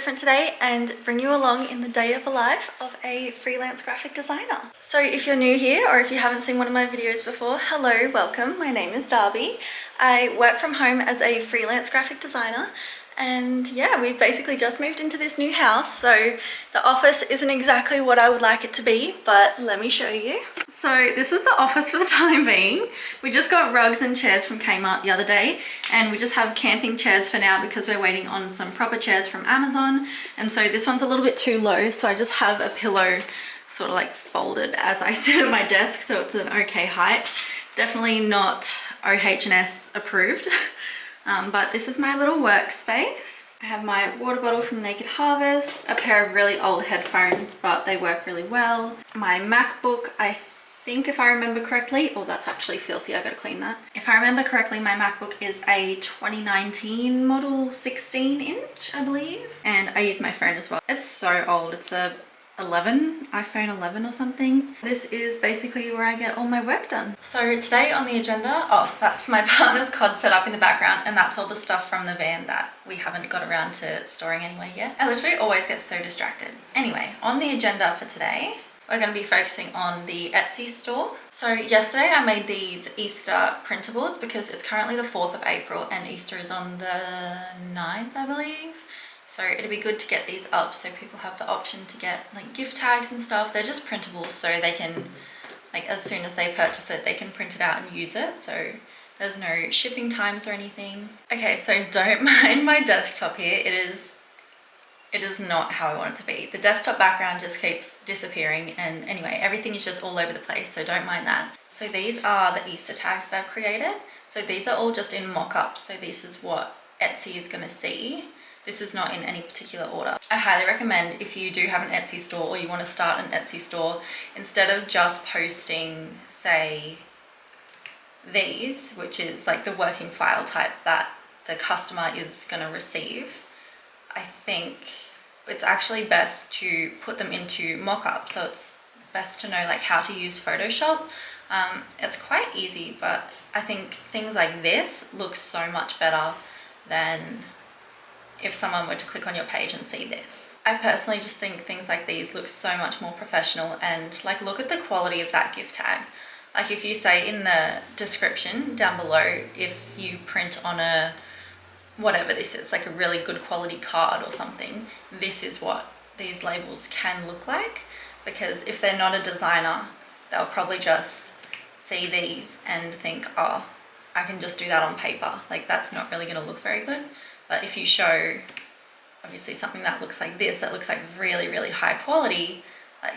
different today and bring you along in the day of a life of a freelance graphic designer. So if you're new here or if you haven't seen one of my videos before, hello, welcome. My name is Darby. I work from home as a freelance graphic designer. And yeah, we've basically just moved into this new house, so the office isn't exactly what I would like it to be, but let me show you. So this is the office for the time being. We just got rugs and chairs from Kmart the other day, and we just have camping chairs for now because we're waiting on some proper chairs from Amazon. And so this one's a little bit too low, so I just have a pillow sort of like folded as I sit at my desk, so it's an okay height. Definitely not OH&S approved. But this is my little workspace. I have my water bottle from Naked Harvest, a pair of really old headphones, but they work really well. My MacBook, I think if I remember correctly, oh, that's actually filthy, I gotta clean that. If I remember correctly, my MacBook is a 2019 model 16 inch, I believe. And I use my phone as well. It's so old, it's a iPhone 11 or something. This is basically where I get all my work done. So today on the agenda, oh, that's my partner's cod set up in the background, and that's all the stuff from the van that we haven't got around to storing anyway yet. I literally always get so distracted. Anyway, on the agenda for today, we're going to be focusing on the Etsy store. So yesterday I made these Easter printables because it's currently the 4th of April and Easter is on the 9th, I believe. So it'd be good to get these up so people have the option to get like gift tags and stuff. They're just printables, so they can, like, as soon as they purchase it, they can print it out and use it. So there's no shipping times or anything. Okay, so don't mind my desktop here. It is not how I want it to be. The desktop background just keeps disappearing, and anyway, everything is just all over the place, so don't mind that. So these are the Easter tags that I've created. So these are all just in mock-ups, so this is what Etsy is going to see. This is not in any particular order. I highly recommend, if you do have an Etsy store or you want to start an Etsy store, instead of just posting, say, these, which is like the working file type that the customer is going to receive, I think it's actually best to put them into mock-up. So it's best to know like how to use Photoshop. It's quite easy, but I think things like this look so much better than if someone were to click on your page and see this. I personally just think things like these look so much more professional, and like look at the quality of that gift tag. Like if you say in the description down below, if you print on a, whatever this is, like a really good quality card or something, this is what these labels can look like. Because if they're not a designer, they'll probably just see these and think, oh, I can just do that on paper. Like that's not really gonna look very good. But if you show obviously something that looks like this, that looks like really, really high quality, like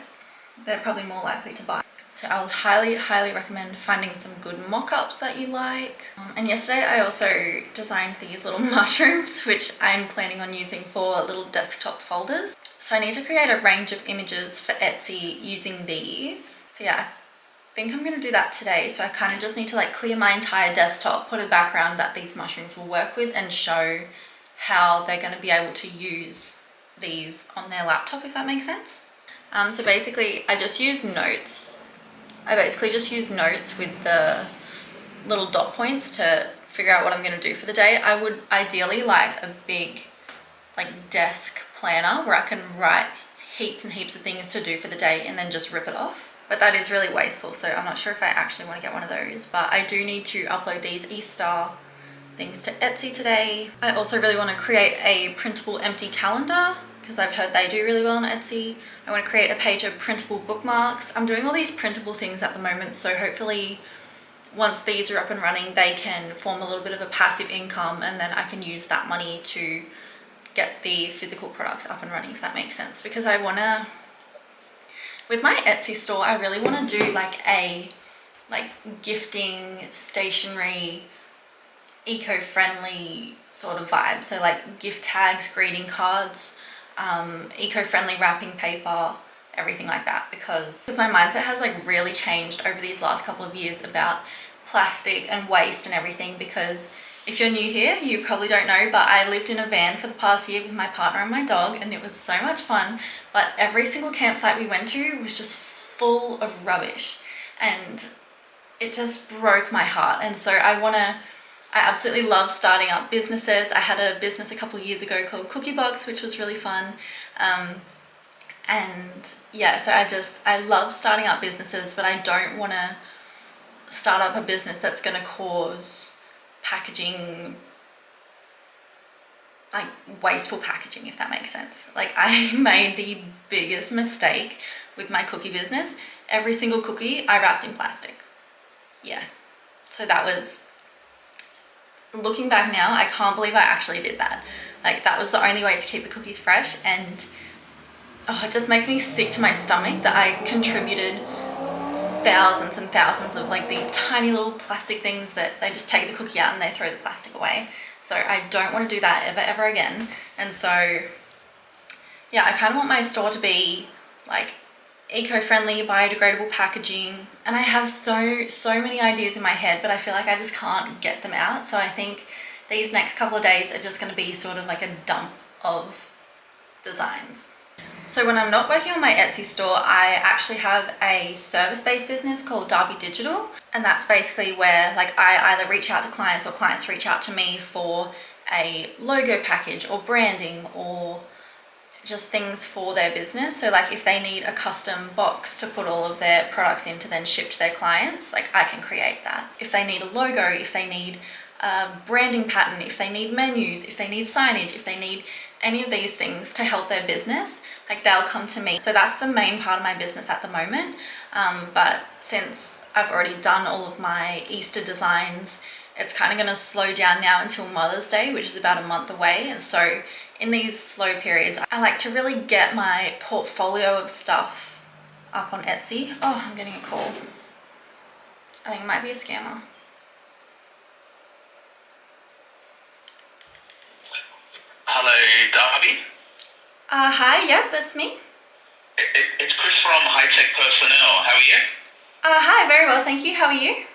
they're probably more likely to buy. So I would highly, highly recommend finding some good mock-ups that you like. And yesterday I also designed these little mushrooms, which I'm planning on using for little desktop folders. So I need to create a range of images for Etsy using these. So yeah, I think I'm gonna do that today. So I kind of just need to like clear my entire desktop, put a background that these mushrooms will work with, and show how they're gonna be able to use these on their laptop, if that makes sense. So basically I just use notes. I basically just use notes with the little dot points to figure out what I'm gonna do for the day. I would ideally like a big like desk planner where I can write heaps and heaps of things to do for the day and then just rip it off. But that is really wasteful, so I'm not sure if I actually want to get one of those. But I do need to upload these Easter things to Etsy today. I also really want to create a printable empty calendar because I've heard they do really well on Etsy. I want to create a page of printable bookmarks. I'm doing all these printable things at the moment, so hopefully once these are up and running, they can form a little bit of a passive income, and then I can use that money to get the physical products up and running, if that makes sense. Because I want to, with my Etsy store, I really want to do like a gifting, stationery, eco-friendly sort of vibe. So like gift tags, greeting cards, eco-friendly wrapping paper, everything like that. Because my mindset has like really changed over these last couple of years about plastic and waste and everything. Because if you're new here, you probably don't know, but I lived in a van for the past year with my partner and my dog, and it was so much fun. But every single campsite we went to was just full of rubbish, and it just broke my heart. And so I I absolutely love starting up businesses. I had a business a couple years ago called Cookie Box, which was really fun. And yeah, so I love starting up businesses, but I don't want to start up a business that's going to cause packaging, like wasteful packaging, if that makes sense. Like I made the biggest mistake with my cookie business. Every single cookie I wrapped in plastic. Yeah. So that was, looking back now, I can't believe I actually did that. Like that was the only way to keep the cookies fresh, and oh, it just makes me sick to my stomach that I contributed thousands and thousands of like these tiny little plastic things that they just take the cookie out and they throw the plastic away. So I don't want to do that ever again. And so yeah, I kind of want my store to be like eco-friendly, biodegradable packaging, and I have so many ideas in my head, but I feel like I just can't get them out. So I think these next couple of days are just going to be sort of like a dump of designs. So when I'm not working on my Etsy store, I actually have a service-based business called Darby Digital, and that's basically where like I either reach out to clients or clients reach out to me for a logo package or branding or just things for their business. So like if they need a custom box to put all of their products in to then ship to their clients, like I can create that. If they need a logo, if they need a branding pattern, if they need menus, if they need signage, if they need any of these things to help their business, like they'll come to me. So that's the main part of my business at the moment. But since I've already done all of my Easter designs, it's kind of going to slow down now until Mother's Day, which is about a month away. And so in these slow periods, I like to really get my portfolio of stuff up on Etsy. Oh, I'm getting a call. I think it might be a scammer. Hello, Darby. Hi, yep, that's me. It's Chris from High Tech Personnel. How are you? Hi, very well, thank you. How are you?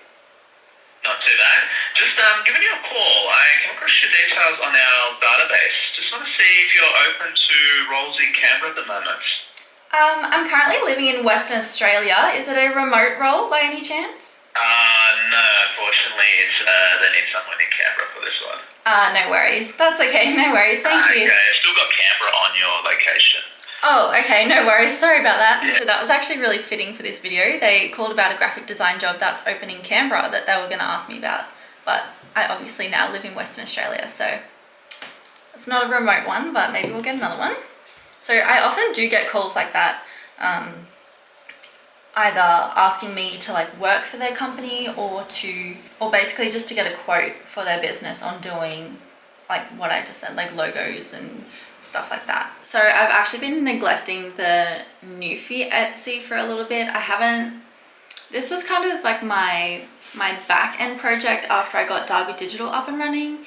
Not too bad. Just giving you a call. I came across your details on our database. Just want to see if you're open to roles in Canberra at the moment. I'm currently living in Western Australia. Is it a remote role by any chance? No, unfortunately, it's they need someone in Canberra for this one. No worries. That's okay, no worries, thank you. Okay, still got Canberra on your location. Oh, okay, no worries, sorry about that. Yeah. So that was actually really fitting for this video. They called about a graphic design job that's open in Canberra that they were going to ask me about, but I obviously now live in Western Australia, so it's not a remote one, but maybe we'll get another one. So I often do get calls like that, either asking me to like work for their company or basically just to get a quote for their business on doing like what I just said, like logos and stuff like that. So I've actually been neglecting the Newfie Etsy for a little bit. This was kind of like my back end project after I got Darby Digital up and running.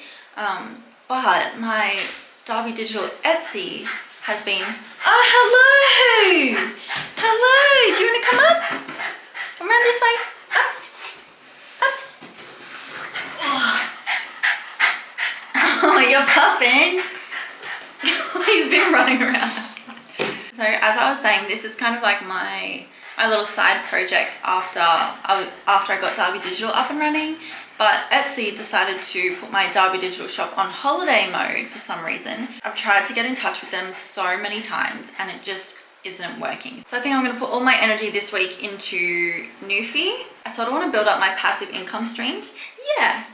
But my Darby Digital Etsy has been, hello! Hello, do you want to come up? Come around this way, up. Oh, you're puffing. He's been running around outside. So as I was saying, this is kind of like my little side project after I got Darby Digital up and running. But Etsy decided to put my Darby Digital shop on holiday mode for some reason. I've tried to get in touch with them so many times and it just isn't working. So I think I'm going to put all my energy this week into Newfie. I sort of want to build up my passive income streams. Yeah,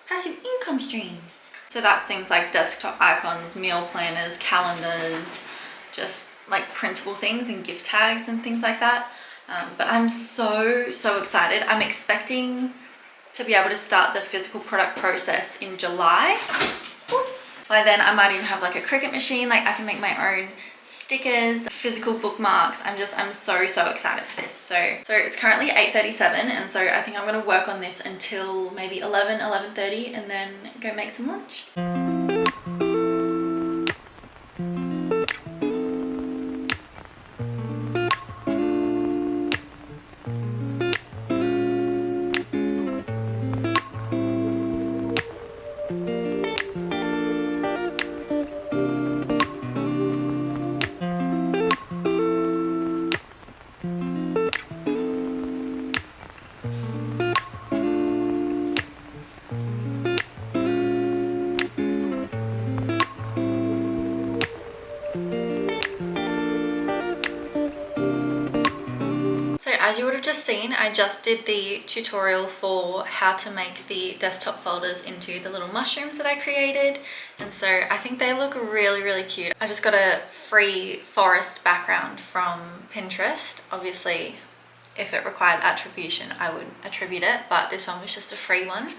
passive income streams. So that's things like desktop icons, meal planners, calendars, just like printable things and gift tags and things like that. But I'm so excited. I'm expecting to be able to start the physical product process in July. By then I might even have like a Cricut machine, like I can make my own stickers, physical bookmarks. I'm so excited for this. So it's currently 8:37 and so I think I'm going to work on this until maybe 11:30 and then go make some lunch. as you would have just seen, I just did the tutorial for how to make the desktop folders into the little mushrooms that I created. And so I think they look really, really cute. I just got a free forest background from Pinterest. Obviously, if it required attribution, I would attribute it, but this one was just a free one.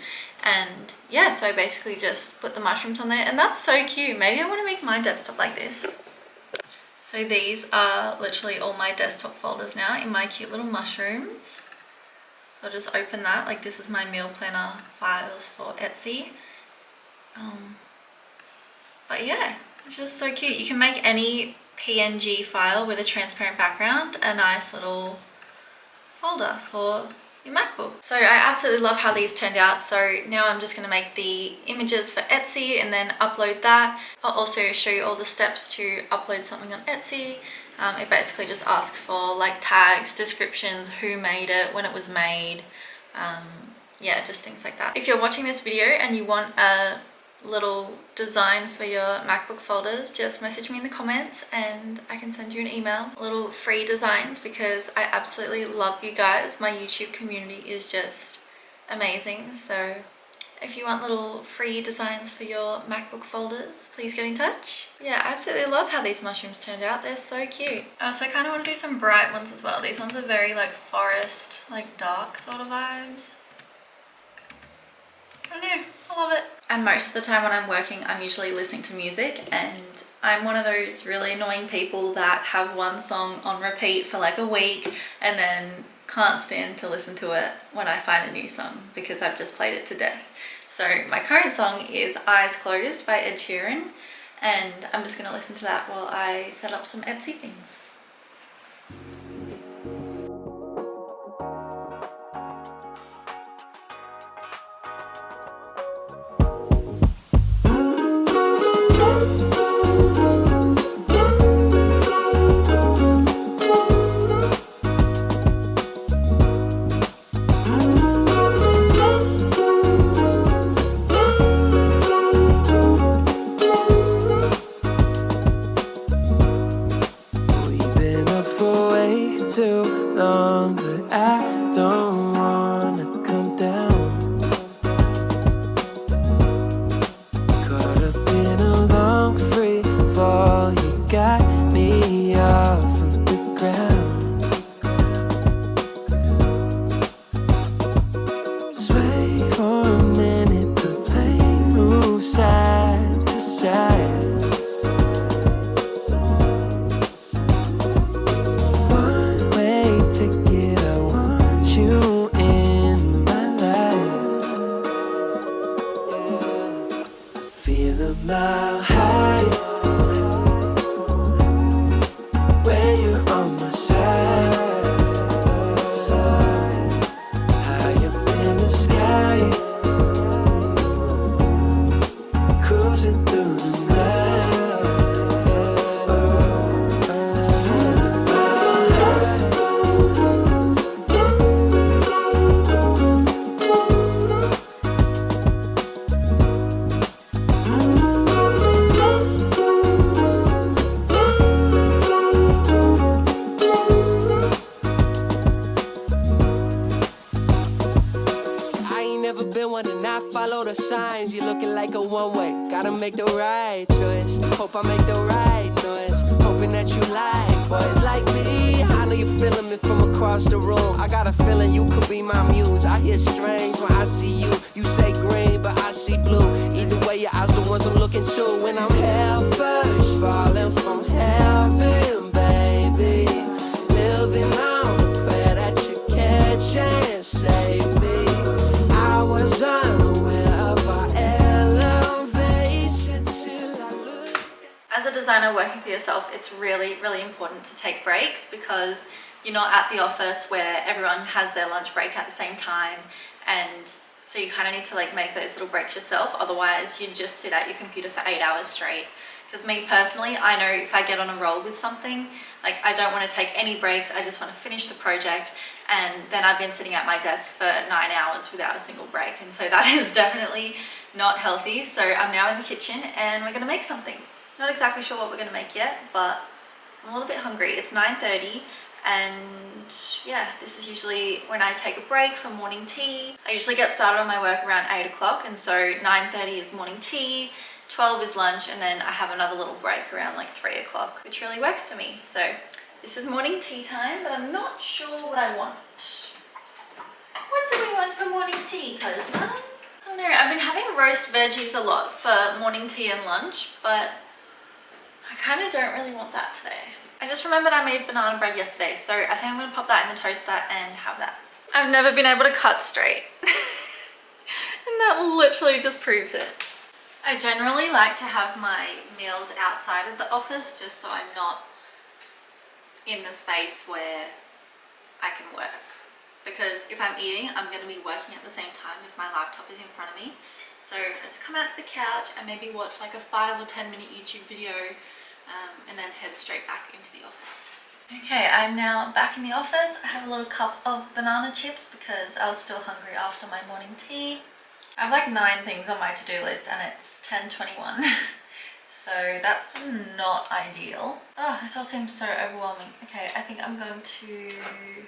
And yeah, so I basically just put the mushrooms on there, and that's so cute. Maybe I want to make my desktop like this. So these are literally all my desktop folders now in my cute little mushrooms. I'll just open that. Like, this is my meal planner files for Etsy. But yeah, it's just so cute. You can make any PNG file with a transparent background a nice little folder for your MacBook. So I absolutely love how these turned out. So now I'm just going to make the images for Etsy and then upload that. I'll also show you all the steps to upload something on Etsy. It basically just asks for like tags, descriptions, who made it, when it was made, yeah, just things like that. If you're watching this video and you want a little design for your MacBook folders, just message me in the comments and I can send you an email. Little free designs, because I absolutely love you guys. My YouTube community is just amazing. So if you want little free designs for your MacBook folders, please get in touch. Yeah, I absolutely love how these mushrooms turned out. They're so cute. So I kind of want to do some bright ones as well. These ones are very like forest, like dark sort of vibes. I don't know, I love it. And most of the time when I'm working, I'm usually listening to music, and I'm one of those really annoying people that have one song on repeat for like a week and then can't stand to listen to it when I find a new song because I've just played it to death. So my current song is Eyes Closed by Ed Sheeran, and I'm just gonna listen to that while I set up some Etsy things. Make the right choice. Hope I make the right noise. Hoping that you like boys like me. I know you're feeling me from across the room. I got a feeling you could be my muse. I hear strange when I see you. You say green, but I see blue. Either way, your eyes the ones I'm looking to. When I'm hell first, falling from heaven, baby. Living on the prayer that you catch and save me. I was unaware of our As a designer working for yourself, it's really, really important to take breaks, because you're not at the office where everyone has their lunch break at the same time, and so you kind of need to like make those little breaks yourself. Otherwise, you just sit at your computer for 8 hours straight. Because me personally, I know if I get on a roll with something, like I don't want to take any breaks. I just want to finish the project, and then I've been sitting at my desk for 9 hours without a single break, and so that is definitely not healthy. So I'm now in the kitchen and we're going to make something. Not exactly sure what we're going to make yet, but I'm a little bit hungry. It's 9:30 And yeah, this is usually when I take a break for morning tea. I usually get started on my work around 8 o'clock, and so 9:30 is morning tea, 12 is lunch, and then I have another little break around like 3 o'clock, which really works for me. So this is morning tea time, but I'm not sure what I want. What do we want for morning tea, Cosmo? I don't know, I've been having roast veggies a lot for morning tea and lunch, but I kind of don't really want that today. I just remembered I made banana bread yesterday, so I think I'm going to pop that in the toaster and have that. I've never been able to cut straight. And that literally just proves it. I generally like to have my meals outside of the office just so I'm not in the space where I can work. Because if I'm eating, I'm going to be working at the same time if my laptop is in front of me. So I just come out to the couch and maybe watch like a 5 or 10 minute YouTube video and then head straight back into the office. Okay, I'm now back in the office. I have a little cup of banana chips because I was still hungry after my morning tea. I have like 9 things on my to-do list and it's 10:21. So that's not ideal. Oh, this all seems so overwhelming. Okay, I think I'm going to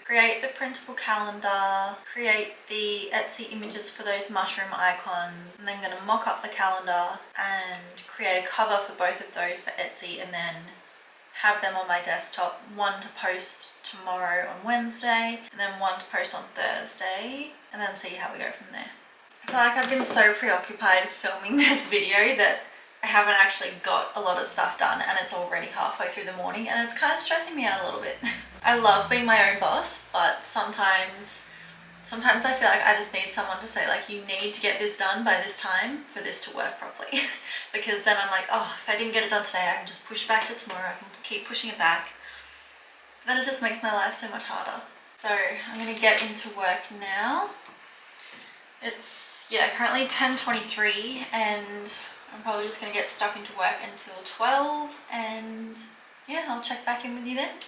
create the printable calendar, create the Etsy images for those mushroom icons, and then I'm going to mock up the calendar and create a cover for both of those for Etsy, and then have them on my desktop, one to post tomorrow on Wednesday, and then one to post on Thursday, and then see how we go from there. I feel like I've been so preoccupied filming this video that I haven't actually got a lot of stuff done, and it's already halfway through the morning, and it's kind of stressing me out a little bit. I love being my own boss, but sometimes I feel like I just need someone to say like, you need to get this done by this time for this to work properly. Because then I'm like, oh, if I didn't get it done today, I can just push it back to tomorrow, I can keep pushing it back. Then it just makes my life so much harder. So I'm gonna get into work now. It's, yeah, currently 10:23, and I'm probably just going to get stuck into work until 12, and yeah, I'll check back in with you then.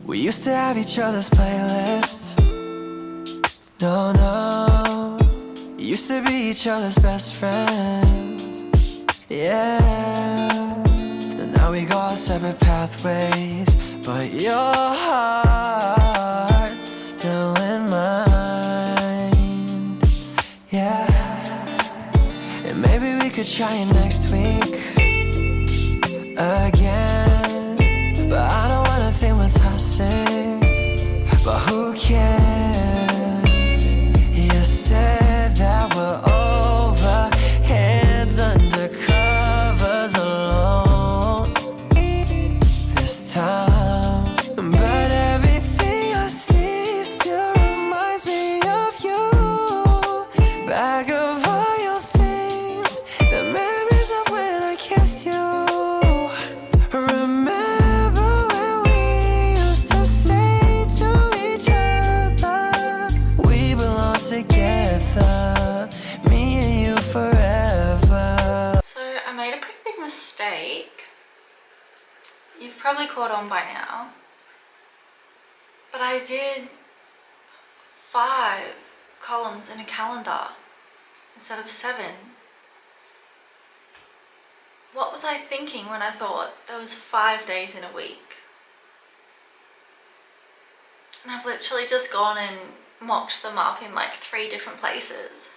We used to have each other's playlists. No, no, used to be each other's best friends. Yeah, and now we go our separate pathways, but your heart's still in mine. Yeah, and maybe we could try it next week again, but I don't wanna think we're toxic, but who cares? That we're over, hands under covers alone this time. But everything I see still reminds me of you. Back of all your things, the memories of when I kissed you. Remember when we used to say to each other, we belong together, me and you forever. So I made a pretty big mistake. You've probably caught on by now, but I did 5 columns in a calendar instead of 7. What was I thinking when I thought there was 5 days in a week? And I've literally just gone and mocked them up in like 3 different places.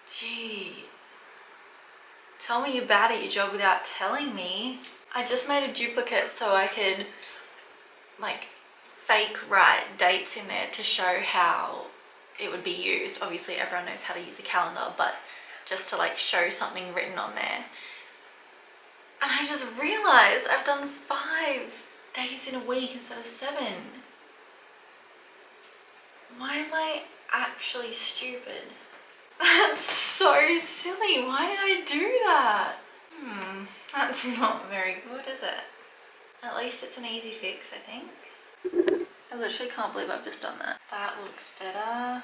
Jeez. Tell me you're bad at your job without telling me. I just made a duplicate so I could like fake write dates in there to show how it would be used. Obviously everyone knows how to use a calendar, but just to like show something written on there. And I just realized I've done 5 days in a week instead of 7. Why am I actually stupid? That's so silly. Why did I do that? That's not very good, is it? At least it's an easy fix, I think. I literally can't believe I've just done that. That looks better.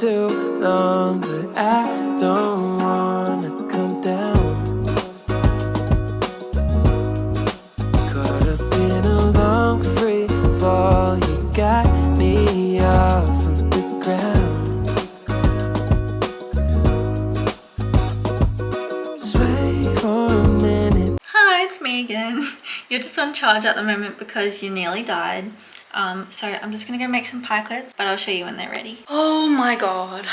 too long, but I don't wanna come down. Caught up in a long free fall, you got me off of the ground. Sway for a minute. Hi, it's me again. You're just on charge at the moment because you nearly died. So I'm just gonna go make some pikelets, but I'll show you when they're ready. Oh my god.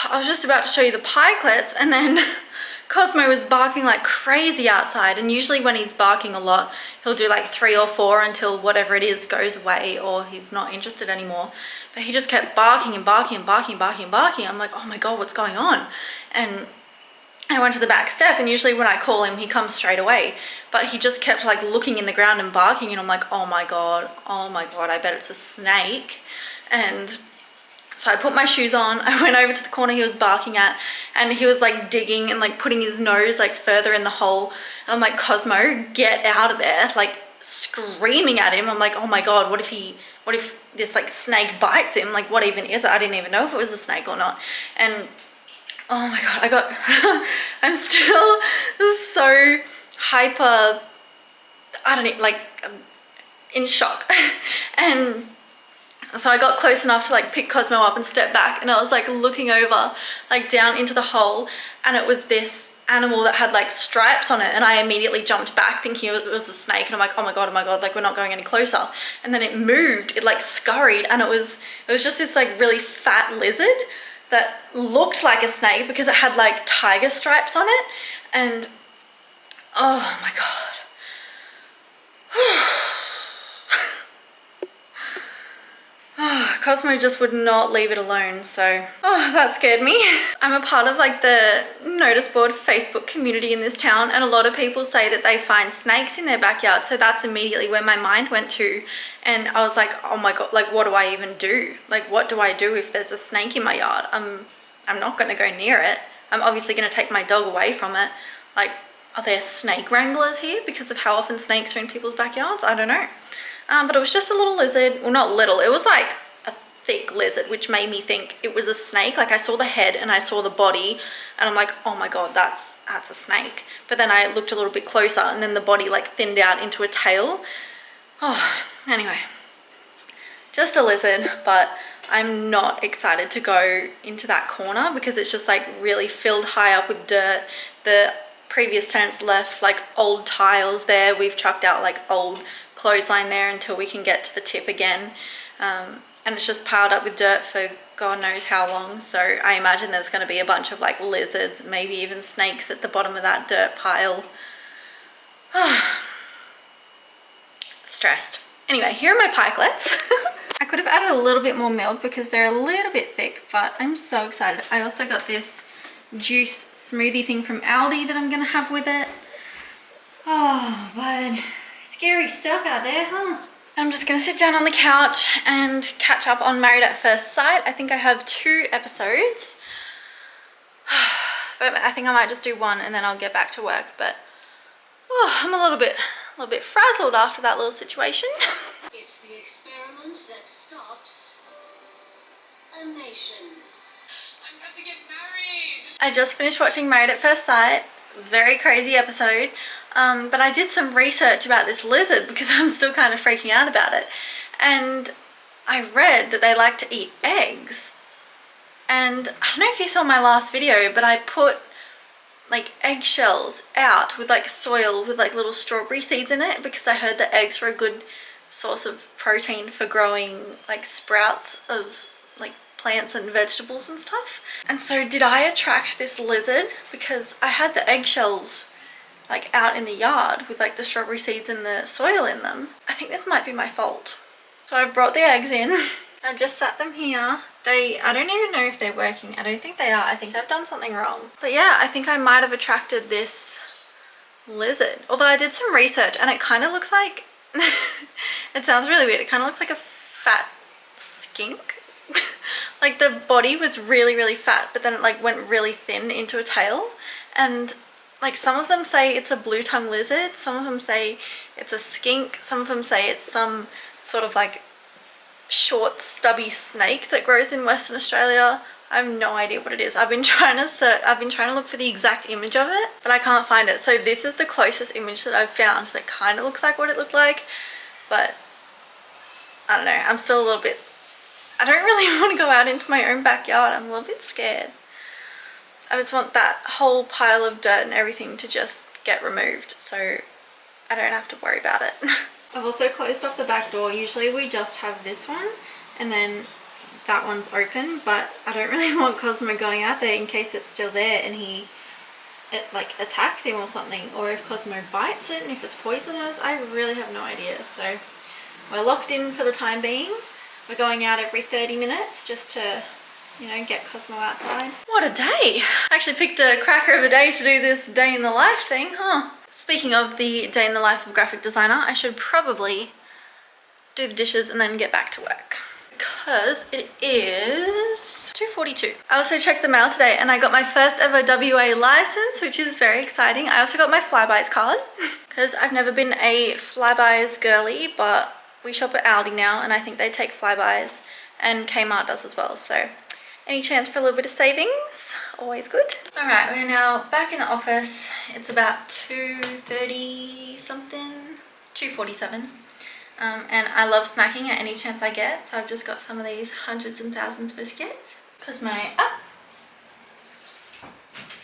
I was just about to show you the pikelets and then Cosmo was barking like crazy outside, and usually when he's barking a lot, he'll do like 3 or 4 until whatever it is goes away or he's not interested anymore. But he just kept barking and barking and barking and barking and barking. I'm like, oh my god, what's going on? And I went to the back step, and usually when I call him, he comes straight away. But he just kept like looking in the ground and barking, and I'm like, oh my god, I bet it's a snake. And so I put my shoes on, I went over to the corner he was barking at, and he was like digging and like putting his nose like further in the hole. And I'm like, Cosmo, get out of there, like screaming at him. I'm like, oh my god, what if this like snake bites him? Like, what even is it? I didn't even know if it was a snake or not. And oh my god, I'm still so hyper, I don't know, like in shock. And so I got close enough to like pick Cosmo up and step back, and I was like looking over like down into the hole, and it was this animal that had like stripes on it, and I immediately jumped back thinking it was a snake, and I'm like, oh my god, like we're not going any closer. And then it moved, it like scurried, and it was just this like really fat lizard that looked like a snake because it had like tiger stripes on it. And oh my god. Cosmo just would not leave it alone, so that scared me. I'm a part of like the notice board Facebook community in this town, and a lot of people say that they find snakes in their backyard, so that's immediately where my mind went to. And I was like, oh my god, like what do I even do? Like what do I do if there's a snake in my yard? I'm not going to go near it. I'm obviously going to take my dog away from it. Like, are there snake wranglers here because of how often snakes are in people's backyards? I don't know. But it was just a little lizard. Well, not little, it was like a thick lizard, which made me think it was a snake. Like I saw the head and I saw the body, and I'm like, oh my god, that's a snake. But then I looked a little bit closer, and then the body like thinned out into a tail. Oh, anyway, just a lizard. But I'm not excited to go into that corner because it's just like really filled high up with dirt. The previous tenants left like old tiles there. We've chucked out like old clothesline there until we can get to the tip again. And it's just piled up with dirt for God knows how long. So I imagine there's going to be a bunch of like lizards, maybe even snakes at the bottom of that dirt pile. Stressed. Anyway, here are my pikelets. I could have added a little bit more milk because they're a little bit thick, but I'm so excited. I also got this juice smoothie thing from Aldi that I'm gonna have with it. Oh, but scary stuff out there, huh? I'm just gonna sit down on the couch and catch up on Married at First Sight. I think I have 2 episodes. But I think I might just do 1 and then I'll get back to work. But I'm a little bit frazzled after that little situation. It's the experiment that stops a nation. I'm about to get married! I just finished watching Married at First Sight. Very crazy episode. But I did some research about this lizard because I'm still kind of freaking out about it. And I read that they like to eat eggs. And I don't know if you saw my last video, but I put like eggshells out with like soil with like little strawberry seeds in it because I heard that eggs were a good source of protein for growing like sprouts of like plants and vegetables and stuff. And so did I attract this lizard because I had the eggshells like out in the yard with like the strawberry seeds and the soil in them? I think this might be my fault. So I've brought the eggs in. I've just sat them here. I don't even know if they're working. I don't think they are. I think I've done something wrong. But yeah, I think I might have attracted this lizard. Although I did some research and it kind of looks like, it sounds really weird, it kind of looks like a fat skink. Like the body was really, really fat, but then it like went really thin into a tail. And like some of them say it's a blue tongue lizard, some of them say it's a skink, some of them say it's some sort of like short stubby snake that grows in Western Australia. I have no idea what it is. I've been trying to look for the exact image of it, but I can't find it. So this is the closest image that I've found that kind of looks like what it looked like, but I don't know. I'm still a little bit, I don't really want to go out into my own backyard. I'm a little bit scared. I just want that whole pile of dirt and everything to just get removed so I don't have to worry about it. I've also closed off the back door. Usually we just have this one and then that one's open, but I don't really want Cosmo going out there in case it's still there and it like attacks him or something, or if Cosmo bites it and if it's poisonous. I really have no idea. So we're locked in for the time being. We're going out every 30 minutes just to, you know, get Cosmo outside. What a day! I actually picked a cracker of a day to do this day in the life thing, huh? Speaking of the day in the life of a graphic designer, I should probably do the dishes and then get back to work, because it is 2:42. I also checked the mail today and I got my first ever WA license, which is very exciting. I also got my Flybuys card because I've never been a Flybuys girly, but we shop at Aldi now and I think they take Flybuys, and Kmart does as well. So any chance for a little bit of savings, always good. All right, we're now back in the office. It's about 2:30 something, 2:47. And I love snacking at any chance I get, so I've just got some of these hundreds and thousands biscuits. Cosmo, up.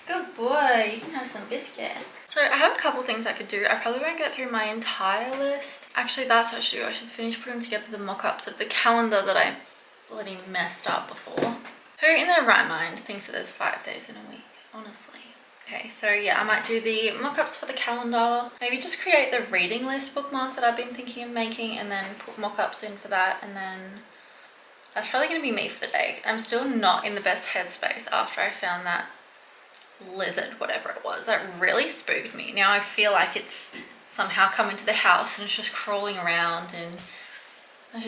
Good boy, you can have some biscuit. So I have a couple things I could do. I probably won't get through my entire list. Actually, that's what I should do. I should finish putting together the mock-ups of the calendar that I bloody messed up before. Who in their right mind thinks that there's 5 days in a week, honestly? Okay, so yeah, I might do the mock-ups for the calendar. Maybe just create the reading list bookmark that I've been thinking of making and then put mock-ups in for that, and then that's probably going to be me for the day. I'm still not in the best headspace after I found that lizard, whatever it was. That really spooked me. Now I feel like it's somehow come into the house and it's just crawling around, and I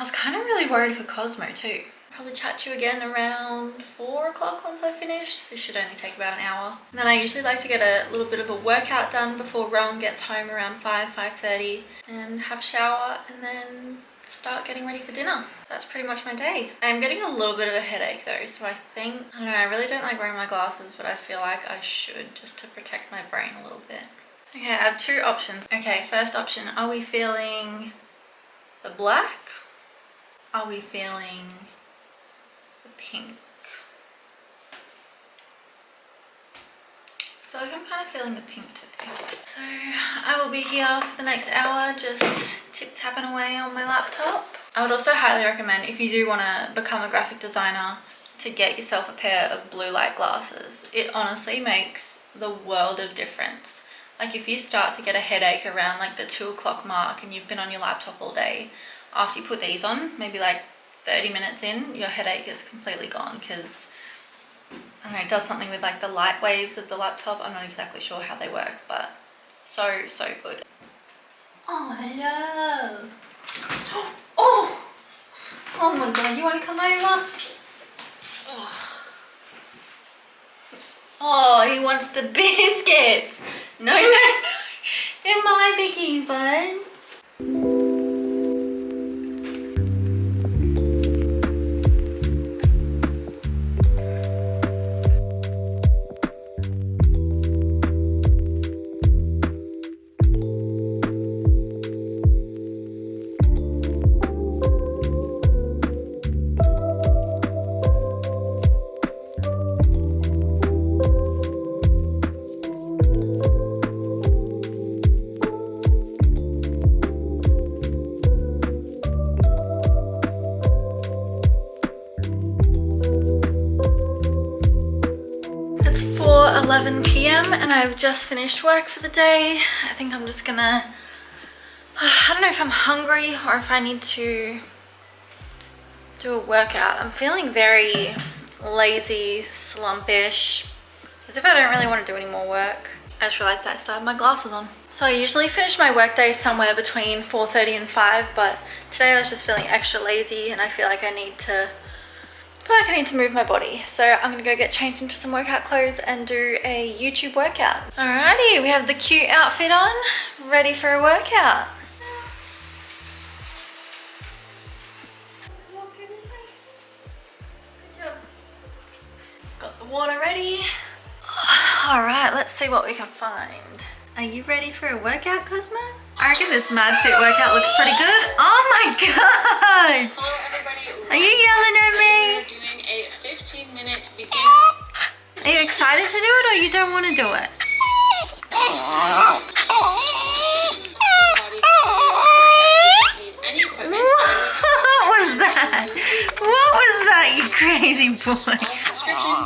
was kind of really worried for Cosmo too. Probably chat to you again around 4 o'clock once I've finished. This should only take about an hour. And then I usually like to get a little bit of a workout done before Rowan gets home around 5:30, and have a shower and then start getting ready for dinner. So that's pretty much my day. I'm getting a little bit of a headache though, so I think, I don't know, I really don't like wearing my glasses, but I feel like I should, just to protect my brain a little bit. Okay, I have 2 options. Okay, first option, are we feeling the black? Are we feeling pink? I feel like I'm kind of feeling the pink today. So I will be here for the next hour, just tip-tapping away on my laptop. I would also highly recommend, if you do want to become a graphic designer, to get yourself a pair of blue light glasses. It honestly makes the world of difference. Like if you start to get a headache around like the 2 o'clock mark and you've been on your laptop all day, after you put these on, maybe like 30 minutes in, your headache is completely gone, because I don't know, it does something with like the light waves of the laptop. I'm not exactly sure how they work, but so good. Oh, hello. Oh my god, you want to come over? Oh, he wants the biscuits. No, they're my biggies, bud. It's 4:11 p.m. and I've just finished work for the day. I think I'm just gonna, I don't know if I'm hungry or if I need to do a workout. I'm feeling very lazy, slumpish, as if I don't really want to do any more work. I just realized I still have my glasses on. So I usually finish my workday somewhere between 4:30 and 5, but today I was just feeling extra lazy and I feel like I need to move my body. So I'm gonna go get changed into some workout clothes and do a YouTube workout. Alrighty, we have the cute outfit on, ready for a workout. water ready. All right, let's see what we can find. Are you ready for a workout, Cosmo? I reckon this Mad Fit workout looks pretty good. Oh my God! Hello everybody. Are you yelling at me? We're doing a 15-minute beginner's. Are you excited to do it or you don't want to do it? Body workout. You don't need any equipment. What was that? What was that, you crazy boy? All prescription.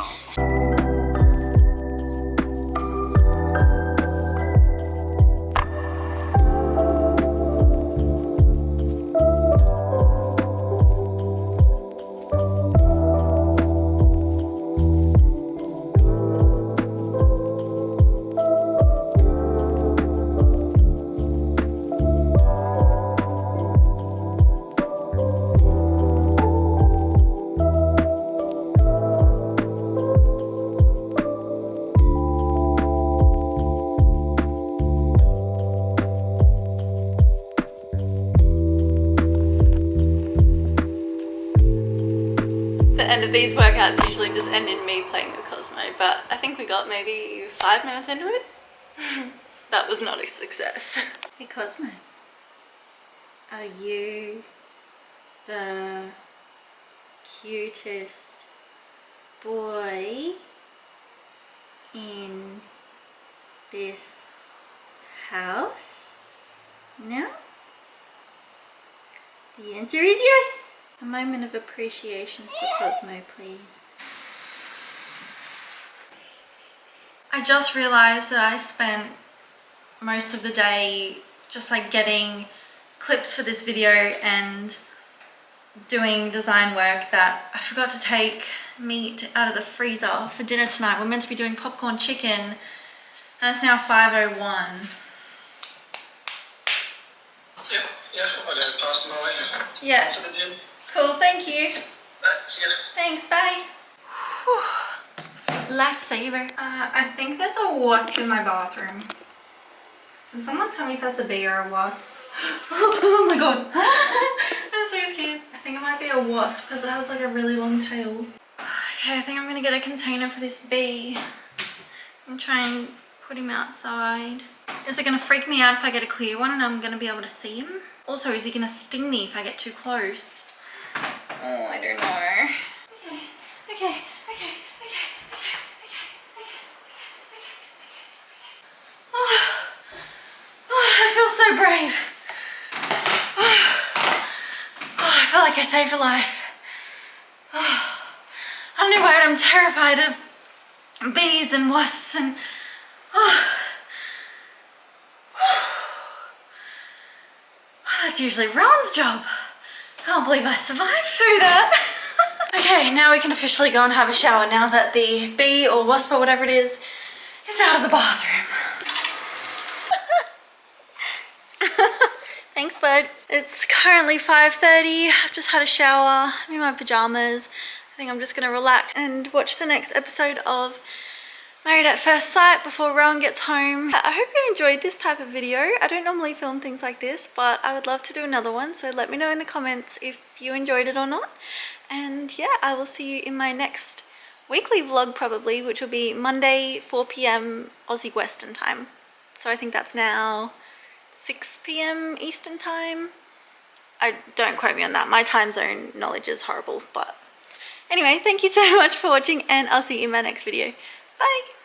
The end of these workouts usually just end in me playing with Cosmo, but I think we got maybe 5 minutes into it. That was not a success. Hey Cosmo, are you the cutest boy in this house? No? The answer is yes! A moment of appreciation for Cosmo, please. I just realized that I spent most of the day just like getting clips for this video and doing design work that I forgot to take meat out of the freezer for dinner tonight. We're meant to be doing popcorn chicken and it's now 5:01. Yeah, I'll go pass them away. Yeah. To the gym. Cool, thank you. See ya. Thanks, bye. Lifesaver. I think there's a wasp in my bathroom. Can someone tell me if that's a bee or a wasp? Oh my God. I'm so scared. I think it might be a wasp because it has like a really long tail. Okay, I think I'm gonna get a container for this bee and try and put him outside. Is it gonna freak me out if I get a clear one and I'm gonna be able to see him? Also, is he gonna sting me if I get too close? Oh, I don't know. Okay. Oh, I feel so brave. Oh, I feel like I saved a life. Oh, I don't know why I'm terrified of bees and wasps and... Oh. That's usually Rowan's job. Can't believe I survived through that. Okay, now we can officially go and have a shower now that the bee or wasp or whatever it is out of the bathroom. Thanks, bud. It's currently 5:30. I've just had a shower. I'm in my pajamas. I think I'm just gonna relax and watch the next episode of Married at First Sight before Rowan gets home. I hope you enjoyed this type of video. I don't normally film things like this, but I would love to do another one. So let me know in the comments if you enjoyed it or not. And yeah, I will see you in my next weekly vlog probably, which will be Monday, 4 p.m. Aussie Western time. So I think that's now 6 p.m. Eastern time. Don't quote me on that. My time zone knowledge is horrible, but anyway, thank you so much for watching and I'll see you in my next video. Bye!